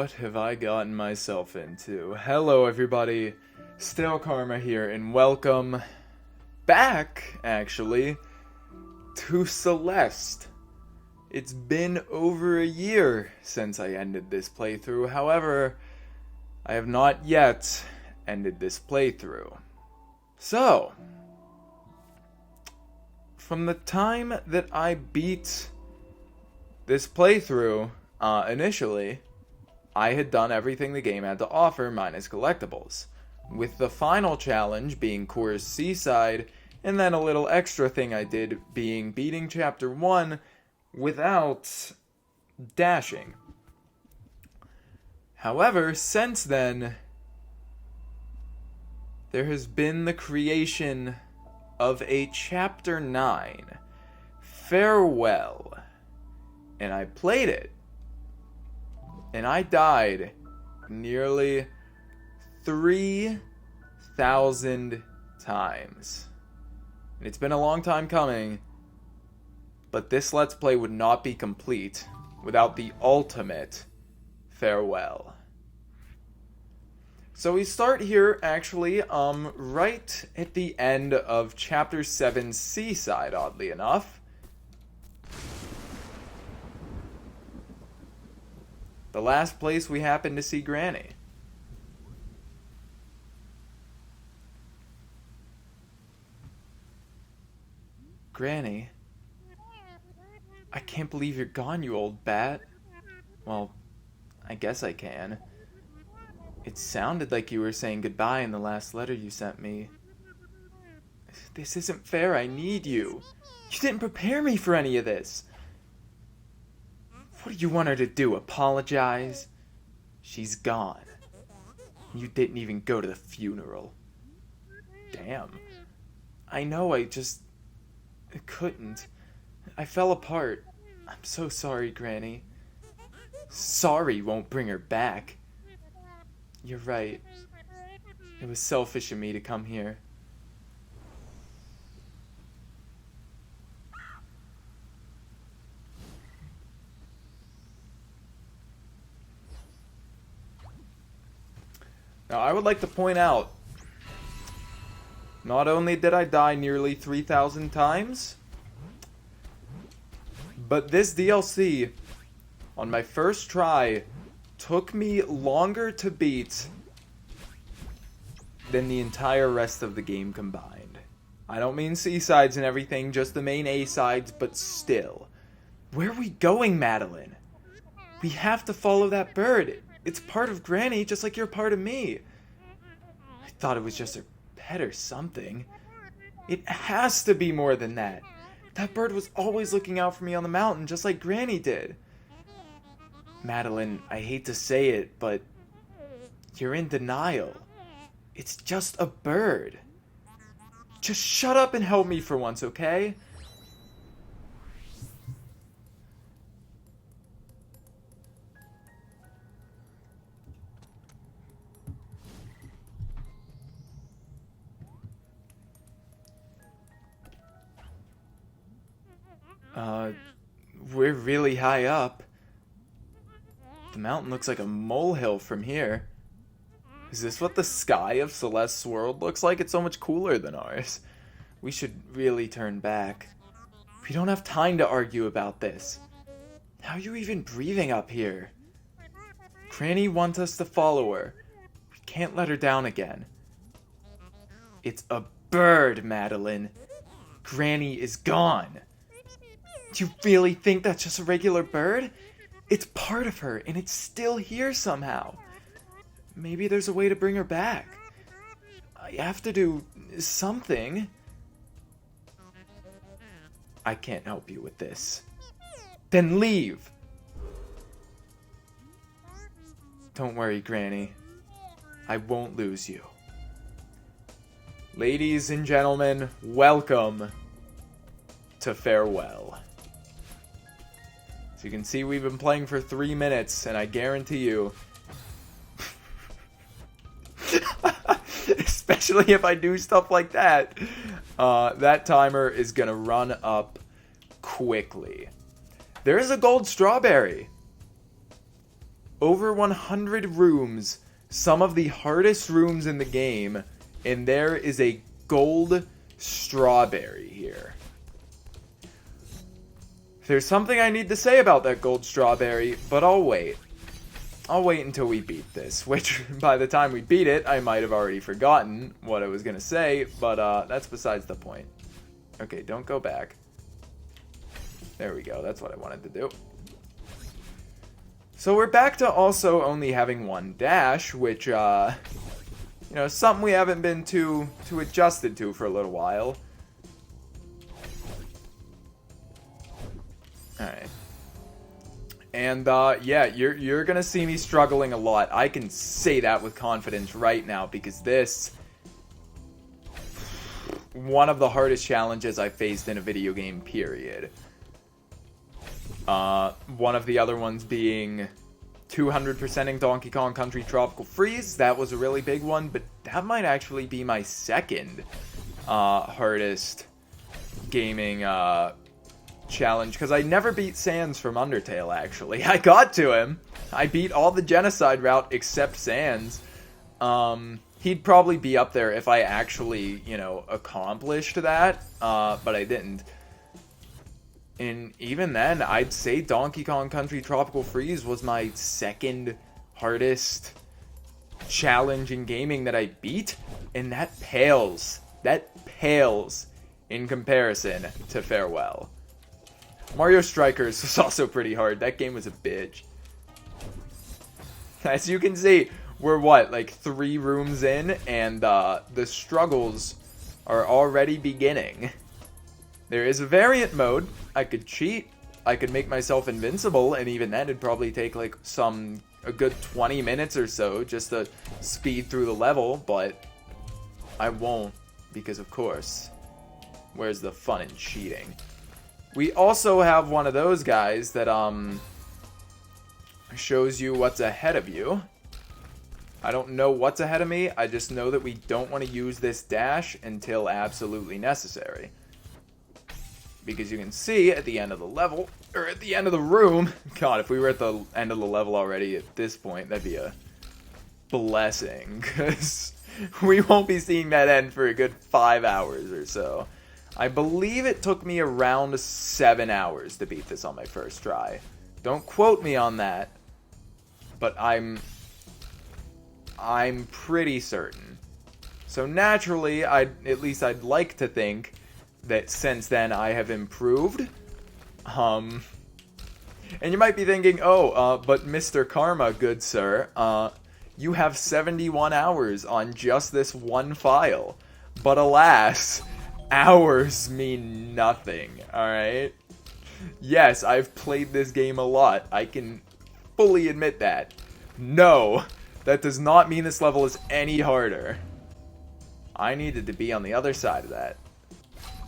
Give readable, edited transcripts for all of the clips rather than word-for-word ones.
What have I gotten myself into? Hello everybody, Stale Karma here, and welcome back, actually, to Celeste. It's been over a year since I ended this playthrough, however, I have not yet ended this playthrough. So, from the time that I beat this playthrough, initially, I had done everything the game had to offer minus collectibles, with the final challenge being Coors Seaside, and then a little extra thing I did being beating Chapter 1 without dashing. However, since then, there has been the creation of a Chapter 9, Farewell, and I played it. And I died nearly 3,000 times. And it's been a long time coming, but this Let's Play would not be complete without the ultimate farewell. So we start here, actually, right at the end of Chapter 7 Seaside, oddly enough. The last place we happened to see Granny. Granny? I can't believe you're gone, you old bat. Well, I guess I can. It sounded like you were saying goodbye in the last letter you sent me. This isn't fair, I need you. You didn't prepare me for any of this. What do you want her to do, apologize? She's gone. You didn't even go to the funeral. Damn. I know, I couldn't. I fell apart. I'm so sorry, Granny. Sorry won't bring her back. You're right. It was selfish of me to come here. Now, I would like to point out, not only did I die nearly 3,000 times, but this DLC, on my first try, took me longer to beat than the entire rest of the game combined. I don't mean C-sides and everything, just the main A-sides, but still. Where are we going, Madeline? We have to follow that bird. It's part of Granny, just like you're part of me. I thought it was just her pet or something. It has to be more than that. That bird was always looking out for me on the mountain, just like Granny did. Madeline, I hate to say it, but you're in denial. It's just a bird. Just shut up and help me for once, okay? We're really high up. The mountain looks like a molehill from here. Is this what the sky of Celeste's world looks like? It's so much cooler than ours. We should really turn back. We don't have time to argue about this. How are you even breathing up here? Granny wants us to follow her. We can't let her down again. It's a bird, Madeline. Granny is gone. Do you really think that's just a regular bird? It's part of her, and it's still here somehow. Maybe there's a way to bring her back. I have to do something. I can't help you with this. Then leave! Don't worry, Granny. I won't lose you. Ladies and gentlemen, welcome to Farewell. So you can see we've been playing for 3 minutes, and I guarantee you, especially if I do stuff like that, that timer is gonna run up quickly. There is a gold strawberry. Over 100 rooms, some of the hardest rooms in the game, and there is a gold strawberry here. There's something I need to say about that gold strawberry, but I'll wait. I'll wait until we beat this, which by the time we beat it, I might have already forgotten what I was going to say, but that's besides the point. Okay, don't go back. There we go, that's what I wanted to do. So we're back to also only having one dash, which, you know, something we haven't been too adjusted to for a little while. Alright. And, yeah, you're gonna see me struggling a lot. I can say that with confidence right now, because this... one of the hardest challenges I faced in a video game, period. One of the other ones being 200%ing Donkey Kong Country Tropical Freeze. That was a really big one, but that might actually be my second hardest gaming challenge, because I never beat Sans from Undertale, actually. I got to him. I beat all the Genocide route except Sans. He'd probably be up there if I actually, you know, accomplished that, but I didn't. And even then, I'd say Donkey Kong Country Tropical Freeze was my second hardest challenge in gaming that I beat, and that pales in comparison to Farewell. Mario Strikers was also pretty hard. That game was a bitch. As you can see, we're what, like 3 rooms in, and the struggles are already beginning. There is a variant mode. I could cheat. I could make myself invincible, and even then it'd probably take like a good 20 minutes or so just to speed through the level, but I won't, because of course, where's the fun in cheating? We also have one of those guys that shows you what's ahead of you. I don't know what's ahead of me, I just know that we don't want to use this dash until absolutely necessary. Because you can see at the end of the level, or at the end of the room, God, if we were at the end of the level already at this point, that'd be a blessing, because we won't be seeing that end for a good 5 hours or so. I believe it took me around 7 hours to beat this on my first try. Don't quote me on that, but I'm pretty certain. So naturally, at least I'd like to think that since then I have improved. And you might be thinking, oh, but Mr. Karma, good sir, you have 71 hours on just this one file. But alas, hours mean nothing, alright? Yes, I've played this game a lot. I can fully admit that. No, that does not mean this level is any harder. I needed to be on the other side of that.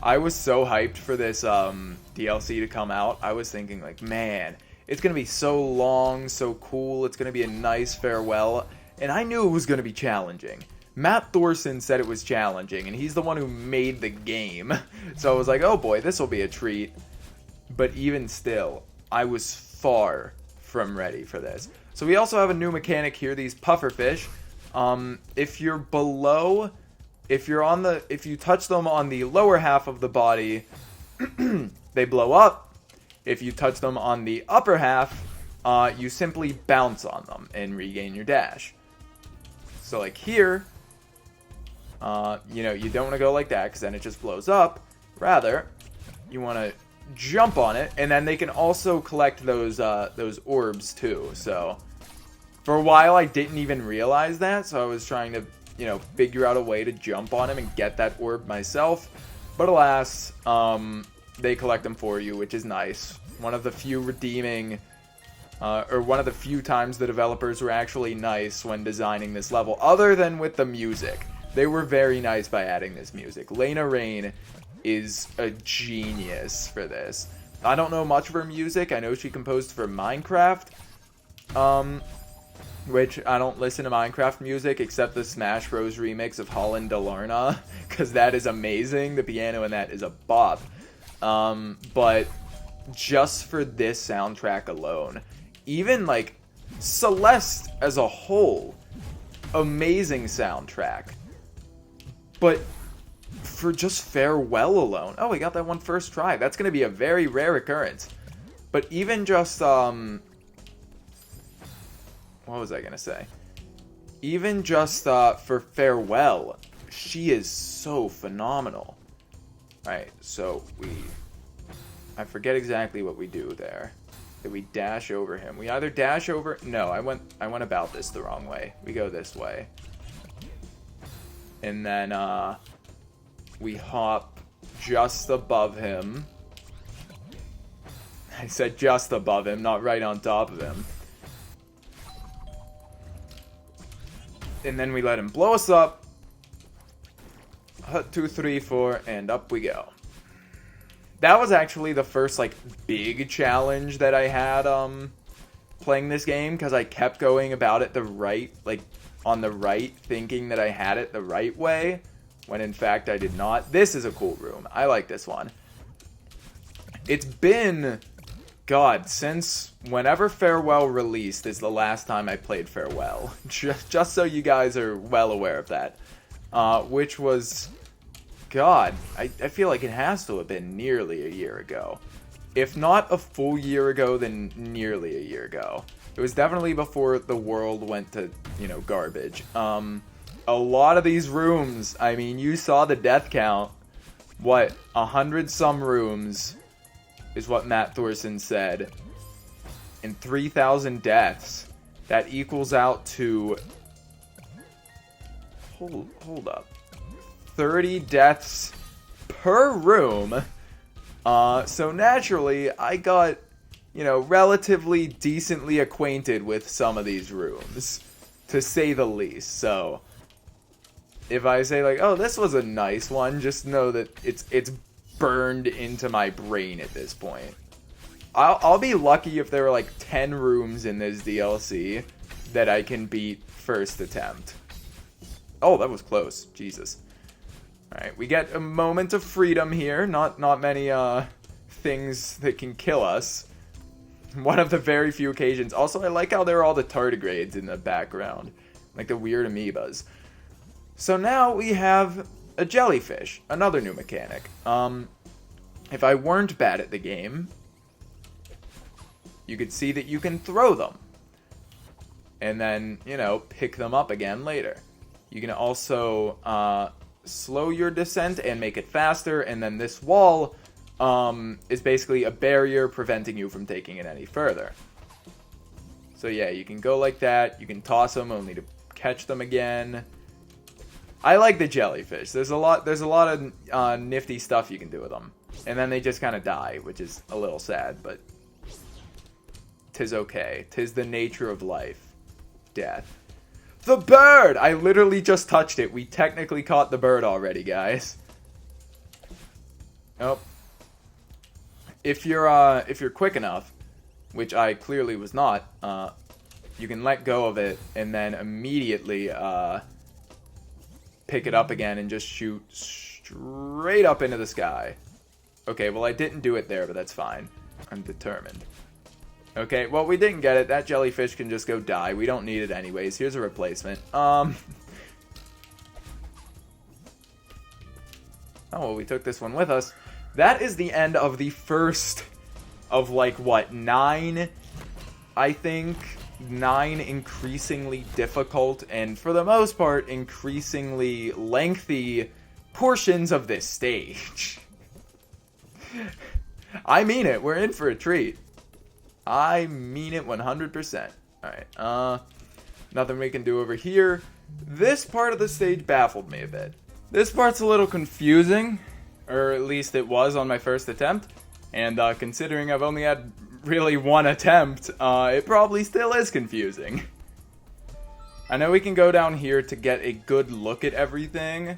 I was so hyped for this DLC to come out. I was thinking like, man, it's going to be so long, so cool. It's going to be a nice farewell. And I knew it was going to be challenging. Matt Thorson said it was challenging, and he's the one who made the game. So I was like, oh boy, this will be a treat. But even still, I was far from ready for this. So we also have a new mechanic here, these pufferfish. If you're below... If you touch them on the lower half of the body, they blow up. If you touch them on the upper half, you simply bounce on them and regain your dash. So like here, you know, you don't want to go like that because then it just blows up. Rather, you want to jump on it, and then they can also collect those orbs too. So for a while, I didn't even realize that, so I was trying to, you know, figure out a way to jump on him and get that orb myself. But alas, they collect them for you, which is nice. One of the few redeeming, or one of the few times the developers were actually nice when designing this level, other than with the music. They were very nice by adding this music. Lena Raine is a genius for this. I don't know much of her music. I know she composed for Minecraft, which I don't listen to Minecraft music except the Smash Bros. Remix of Holland Delarna, because that is amazing. The piano in that is a bop. But just for this soundtrack alone, even like Celeste as a whole, amazing soundtrack. But for just Farewell alone, oh, we got that one first try. That's going to be a very rare occurrence. But even just, what was I going to say? Even just for Farewell, she is so phenomenal. Alright, so I forget exactly what we do there. Did we dash over him? We either dash over... No, I went about this the wrong way. We go this way. And then, we hop just above him. I said just above him, not right on top of him. And then we let him blow us up. 2, 3, 4, and up we go. That was actually the first, like, big challenge that I had, playing this game, because I kept going about it the right, like, on the right, thinking that I had it the right way, when in fact I did not. This is a cool room. I like this one. It's been, God, since whenever Farewell released is the last time I played Farewell. Just so you guys are well aware of that. Which was... God, I feel like it has to have been nearly a year ago. If not a full year ago, then nearly a year ago. It was definitely before the world went to, you know, garbage. A lot of these rooms, I mean, you saw the death count. What, 100 some rooms is what Matt Thorson said. And 3,000 deaths. That equals out to... Hold up. 30 deaths per room. So naturally, I got, you know, relatively decently acquainted with some of these rooms, to say the least. So, if I say like, oh, this was a nice one, just know that it's burned into my brain at this point. I'll be lucky if there are like 10 rooms in this DLC that I can beat first attempt. Oh, that was close. Jesus. Alright, we get a moment of freedom here. Not many things that can kill us. One of the very few occasions. Also, I like how there are all the tardigrades in the background. Like the weird amoebas. So now we have a jellyfish. Another new mechanic. If I weren't bad at the game, you could see that you can throw them. And then, you know, pick them up again later. You can also slow your descent and make it faster, and then this wall is basically a barrier preventing you from taking it any further. So yeah, you can go like that, you can toss them only to catch them again. I like the jellyfish. There's a lot of nifty stuff you can do with them. And then they just kind of die, which is a little sad, but 'tis okay. 'Tis the nature of life. Death. The bird! I literally just touched it. We technically caught the bird already, guys. Oh. If you're quick enough, which I clearly was not, you can let go of it and then immediately pick it up again and just shoot straight up into the sky. Okay, well I didn't do it there, but that's fine. I'm determined. Okay, well, we didn't get it. That jellyfish can just go die. We don't need it anyways. Here's a replacement. Oh, well, we took this one with us. That is the end of the first of, like, what, 9, I think? 9 increasingly difficult and, for the most part, increasingly lengthy portions of this stage. I mean it. We're in for a treat. I mean it 100%. Alright, nothing we can do over here. This part of the stage baffled me a bit. This part's a little confusing, or at least it was on my first attempt. And considering I've only had really one attempt, it probably still is confusing. I know we can go down here to get a good look at everything.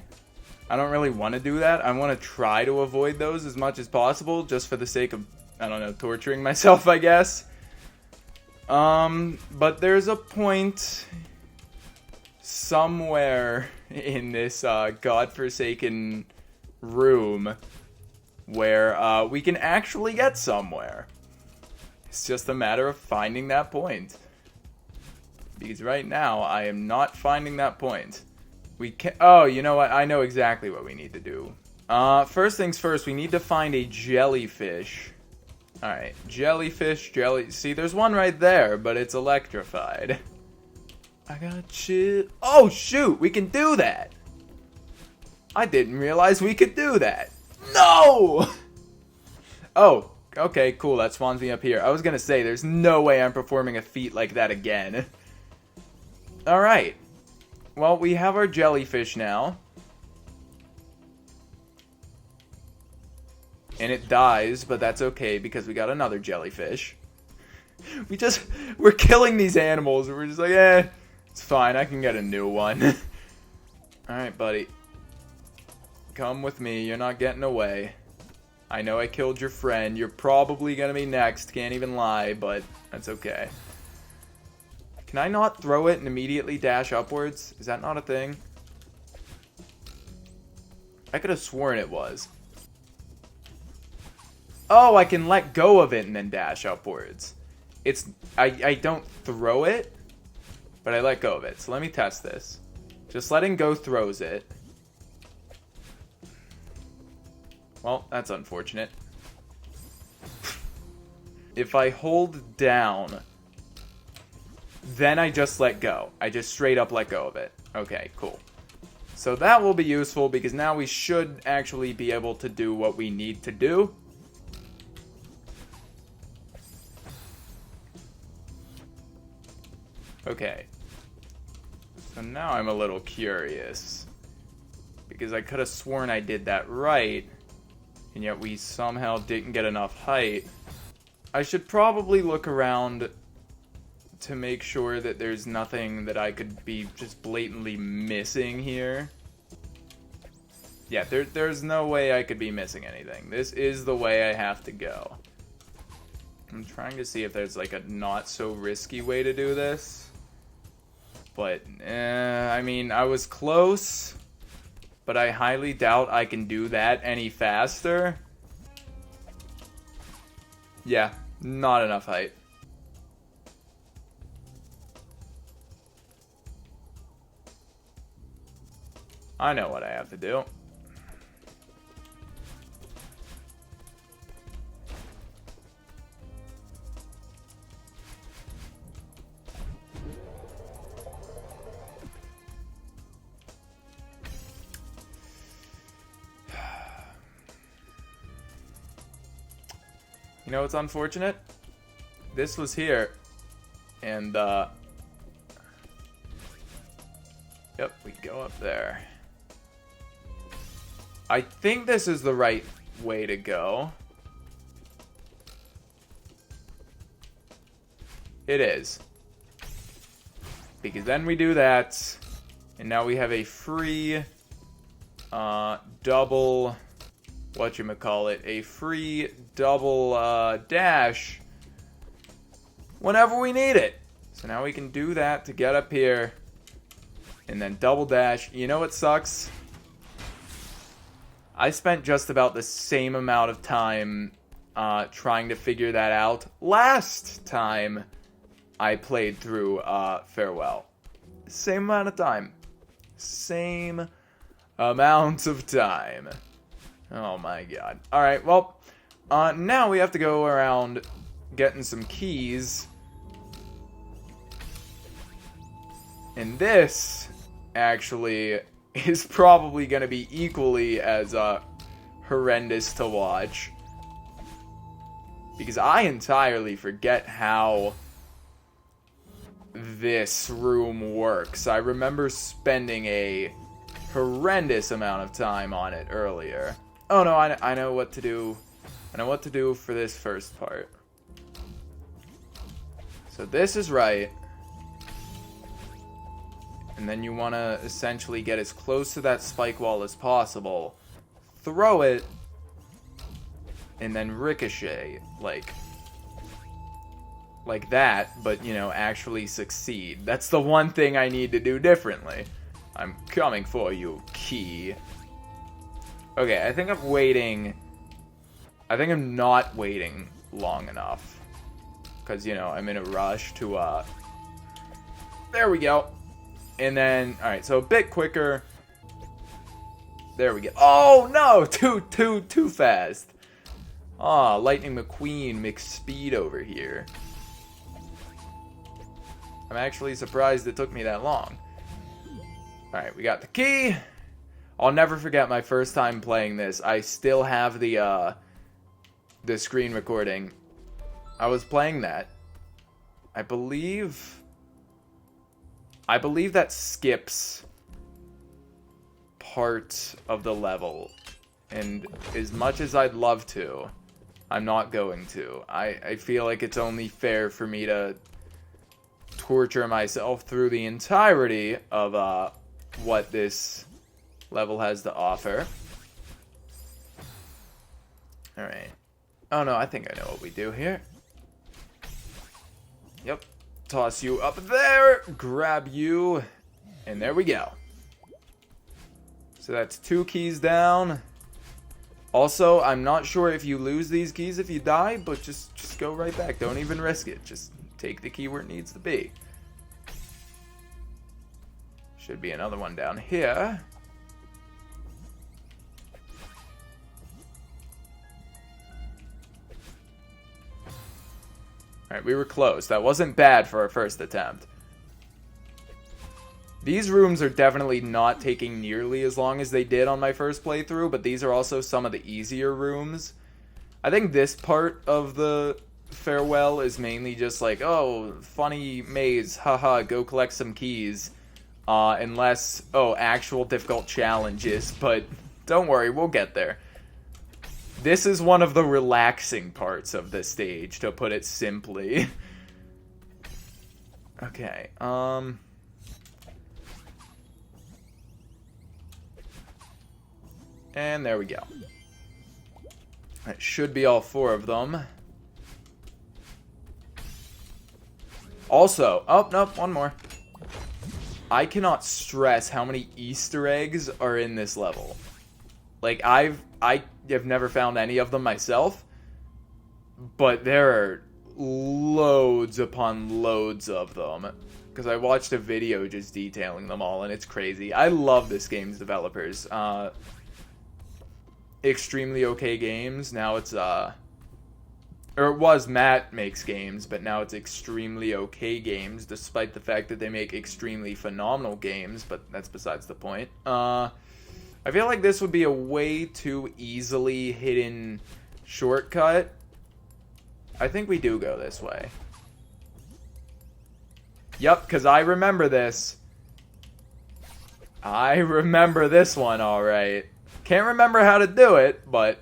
I don't really want to do that. I want to try to avoid those as much as possible, just for the sake of, I don't know, torturing myself, I guess. But there's a point somewhere in this godforsaken room where we can actually get somewhere. It's just a matter of finding that point. Because right now, I am not finding that point. We can. Oh, you know what? I know exactly what we need to do. First things first, we need to find a jellyfish. Alright, jellyfish, See, there's one right there, but it's electrified. I got you. Oh, shoot! We can do that! I didn't realize we could do that. No! Oh, okay, cool. That spawns me up here. I was gonna say, there's no way I'm performing a feat like that again. Alright. Well, we have our jellyfish now. And it dies, but that's okay because we got another jellyfish. We're killing these animals. We're just like, it's fine. I can get a new one. Alright, buddy. Come with me. You're not getting away. I know I killed your friend. You're probably gonna be next. Can't even lie, but that's okay. Can I not throw it and immediately dash upwards? Is that not a thing? I could have sworn it was. Oh, I can let go of it and then dash upwards. I don't throw it, but I let go of it. So let me test this. Just letting go throws it. Well, that's unfortunate. If I hold down, then I just let go. I just straight up let go of it. Okay, cool. So that will be useful because now we should actually be able to do what we need to do. Okay. So now I'm a little curious. Because I could have sworn I did that right. And yet we somehow didn't get enough height. I should probably look around to make sure that there's nothing that I could be just blatantly missing here. Yeah, there's no way I could be missing anything. This is the way I have to go. I'm trying to see if there's like a not so risky way to do this. But, I mean, I was close, but I highly doubt I can do that any faster. Yeah, not enough height. I know what I have to do. You know what's unfortunate? This was here. And, yep, we go up there. I think this is the right way to go. It is. Because then we do that. And now we have a free, double... whatchamacallit, a free double dash whenever we need it. So now we can do that to get up here and then double dash. You know what sucks? I spent just about the same amount of time trying to figure that out last time I played through Farewell. Same amount of time. Same amount of time. Oh my god. Alright, well, now we have to go around getting some keys. And this, actually, is probably going to be equally as horrendous to watch. Because I entirely forget how this room works. I remember spending a horrendous amount of time on it earlier. Oh no, I know what to do. I know what to do for this first part. So this is right. And then you want to essentially get as close to that spike wall as possible. Throw it. And then ricochet. Like that, but, you know, actually succeed. That's the one thing I need to do differently. I'm coming for you, key. Okay, I think I'm waiting. I think I'm not waiting long enough. Because, you know, I'm in a rush to, There we go. And then, alright, so a bit quicker. There we go. Oh, no! Too fast. Ah, Lightning McQueen mixed speed over here. I'm actually surprised it took me that long. Alright, we got the key. I'll never forget my first time playing this. I still have the screen recording. I was playing that. I believe that skips part of the level. And as much as I'd love to, I'm not going to. I feel like it's only fair for me to torture myself through the entirety of what this level has to offer. Alright. Oh no, I think I know what we do here. Yep. Toss you up there, grab you, and there we go. So that's 2 keys down. Also, I'm not sure if you lose these keys if you die, but just go right back. Don't even risk it. Just take the key where it needs to be. Should be another one down here. Alright, we were close. That wasn't bad for our first attempt. These rooms are definitely not taking nearly as long as they did on my first playthrough, but these are also some of the easier rooms. I think this part of the farewell is mainly just like, oh, funny maze, haha, go collect some keys. Unless, oh, actual difficult challenges, but don't worry, we'll get there. This is one of the relaxing parts of the stage, to put it simply. Okay, and there we go. That should be all 4 of them. Also, oh, nope, one more. I cannot stress how many Easter eggs are in this level. Like, I have never found any of them myself, but there are loads upon loads of them. Because I watched a video just detailing them all, and it's crazy. I love this game's developers. Extremely Okay Games. Now it's, or it was Matt Makes Games, but now it's Extremely Okay Games, despite the fact that they make extremely phenomenal games, but that's besides the point. I feel like this would be a way too easily hidden shortcut. I think we do go this way. Yep, because I remember this. I remember this one, alright. Can't remember how to do it, but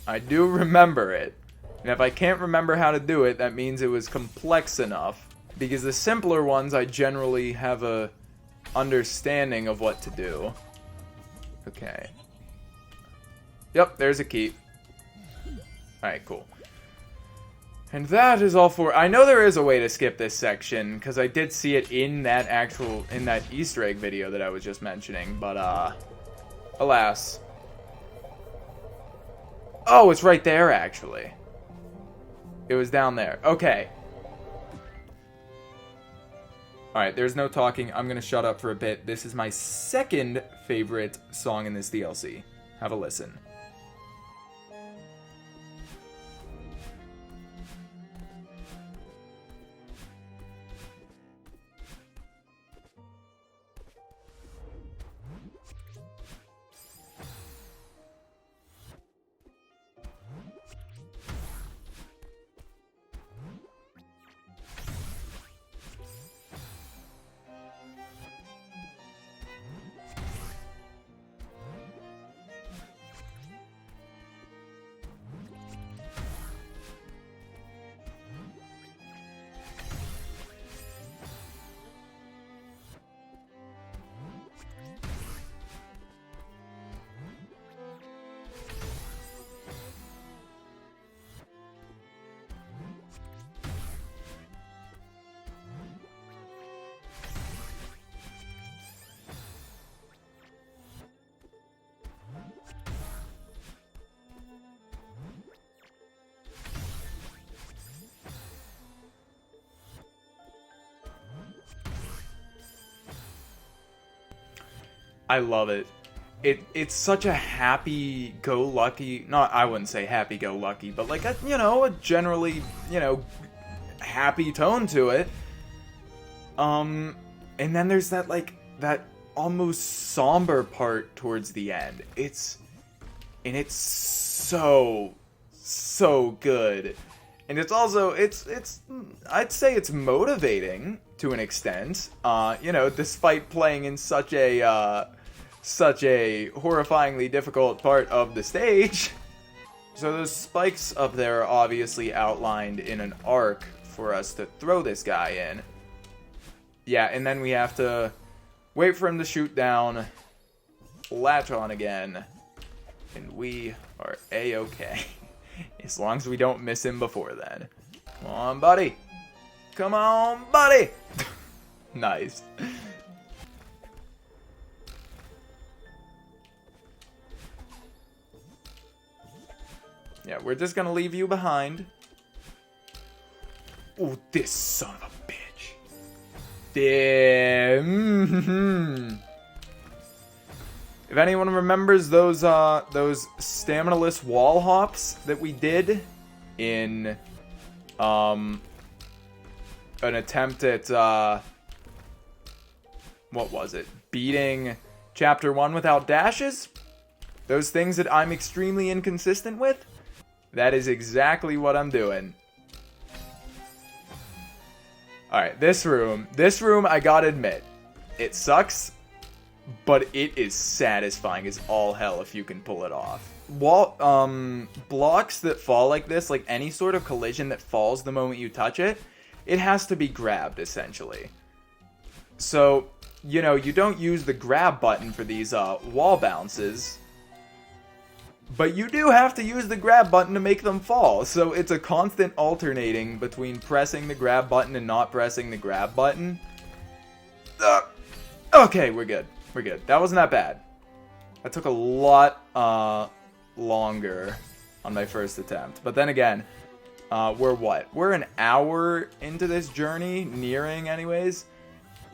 I do remember it. And if I can't remember how to do it, that means it was complex enough. Because the simpler ones, I generally have a understanding of what to do. Okay. Yep, there's a key. Alright, cool. And that is all for... I know there is a way to skip this section, because I did see it in that Easter egg video that I was just mentioning, but, alas. Oh, it's right there, actually. It was down there. Okay. Alright, there's no talking. I'm gonna shut up for a bit. This is my second favorite song in this DLC. Have a listen. I love it. It's such a happy-go-lucky, not, I wouldn't say happy-go-lucky, but like a, a generally, happy tone to it. And then there's that, like, that almost somber part towards the end. It's so good. And it's also, I'd say it's motivating to an extent, despite playing in such a horrifyingly difficult part of the stage. So those spikes up there are obviously outlined in an arc for us to throw this guy in. Yeah, and then we have to wait for him to shoot down, latch on again, and we are A-okay. As long as we don't miss him before then. Come on, buddy. Come on, buddy. Nice. Yeah, we're just gonna leave you behind. Oh, this son of a bitch. Damn. If anyone remembers those stamina-less wall hops that we did in an attempt at what was it? Beating Chapter 1 without dashes? Those things that I'm extremely inconsistent with? That is exactly what I'm doing. Alright, this room, I gotta admit, it sucks, but it is satisfying as all hell if you can pull it off. Blocks that fall like this, like any sort of collision that falls the moment you touch it, it has to be grabbed, essentially. So, you don't use the grab button for these wall bounces, but you do have to use the grab button to make them fall. So it's a constant alternating between pressing the grab button and not pressing the grab button. Okay, we're good. We're good. That wasn't that bad. That took a lot longer on my first attempt. But then again, we're what? We're an hour into this journey, nearing anyways.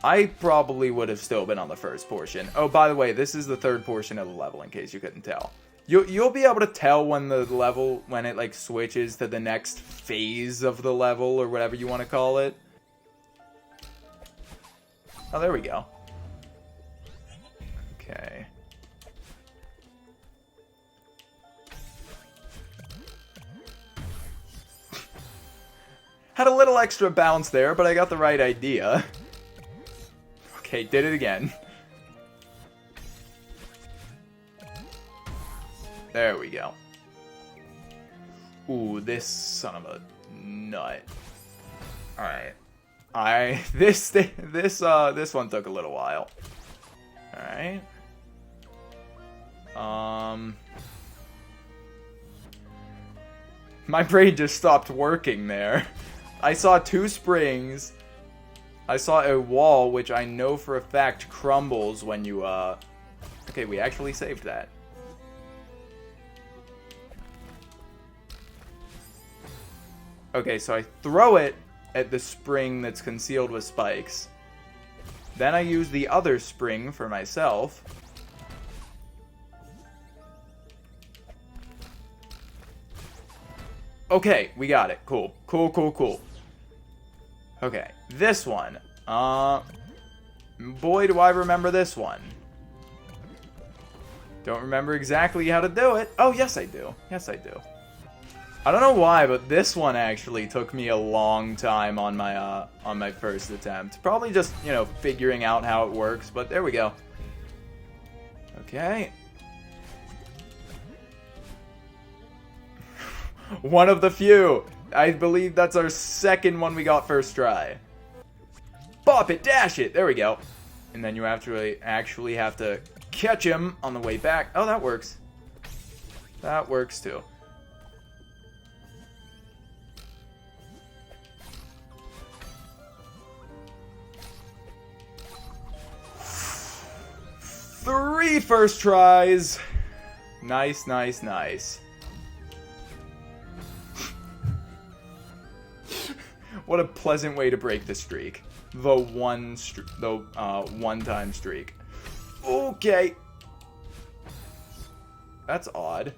I probably would have still been on the first portion. Oh, by the way, this is the third portion of the level, in case you couldn't tell. You'll be able to tell when the level, when it like switches to the next phase of the level, or whatever you want to call it. Oh, there we go. Okay. Had a little extra bounce there, but I got the right idea. Okay, did it again. There we go. Ooh, this son of a nut. Alright. This one took a little while. Alright. My brain just stopped working there. I saw two springs. I saw a wall, which I know for a fact crumbles when you, Okay, we actually saved that. Okay, so I throw it at the spring that's concealed with spikes. Then I use the other spring for myself. Okay, we got it. Cool. Cool, cool, cool. Okay, this one. Boy, do I remember this one. Don't remember exactly how to do it. Oh, yes, I do. Yes, I do. I don't know why, but this one actually took me a long time on my first attempt. Probably just, figuring out how it works, but there we go. Okay. One of the few. I believe that's our second one we got first try. Bop it, dash it. There we go. And then you actually have to catch him on the way back. Oh, that works. That works too. Three first tries. Nice, nice, nice. What a pleasant way to break the streak. The one-time streak. Okay. That's odd.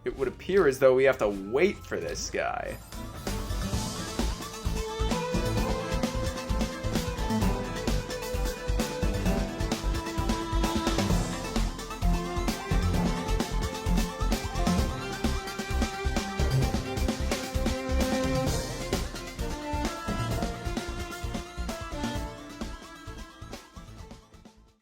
It would appear as though we have to wait for this guy.